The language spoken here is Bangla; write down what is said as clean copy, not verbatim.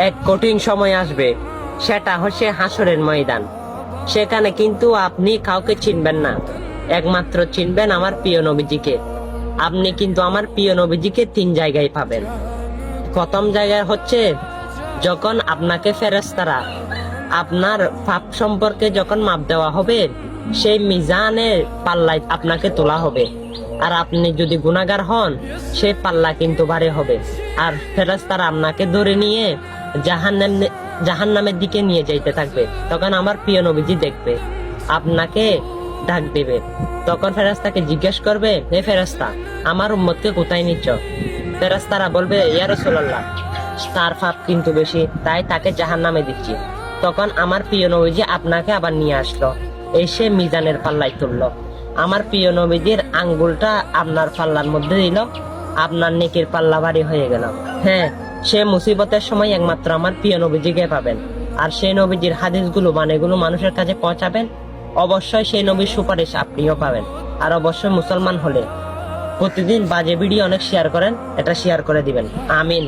এক কঠিন সময় আসবে, সেটা হচ্ছে হাসরের ময়দান। সেখানে কিন্তু আপনি কাউকে চিনবেন না, একমাত্র চিনবেন আমার প্রিয় নবীজিকে। আপনি কিন্তু আমার প্রিয় নবীজিকে 3 জায়গায় পাবেন। প্রথম জায়গায় হচ্ছে যখন আপনাকে ফেরেশতারা আপনার পাপ সম্পর্কে যখন মাপ দেওয়া হবে, সেই মিজানের পাল্লায় আপনাকে তোলা হবে। আর আপনি যদি গুনাহগার হন, সেই পাল্লা কিন্তু ভারী হবে। আর ফেরেশতারা আপনাকে ধরে নিয়ে জাহান্নামের দিকে নিয়ে যাইতে থাকবে। তখন আমার প্রিয় নবীজি দেখবে, আপনাকে ডাক দেবে। তখন ফেরেশতাকে জিজ্ঞেস করবে, হে ফেরেশতা, আমার উম্মতকে কোথায় নিচ্ছ? ফেরেশতারা বলবে, ইয়া রাসূলুল্লাহ, তার পাপ কিন্তু বেশি, তাই তাকে জাহান্নামে দিচ্ছি। তখন আমার প্রিয় নবীজি আপনাকে আবার নিয়ে আসলো, এসে মিজানের পাল্লায় তুললো। আমার প্রিয় নবীজির আঙ্গুলটা আপনার পাল্লার মধ্যে দিল, আপনার নেকির পাল্লা ভারী হয়ে গেল। হ্যাঁ, সে মুসিবতের সময় একমাত্র আমার প্রিয় নবীজিকে পাবেন। আর সেই নবীজির হাদিসগুলো বাণীগুলো মানুষের কাছে পৌঁছাবেন। অবশ্যই সেই নবীর সুপারিশ আপনিও পাবেন। আর অবশ্যই মুসলমান হলে প্রতিদিন বাজে ভিডিও অনেক শেয়ার করেন, এটা শেয়ার করে দিবেন। আমিন।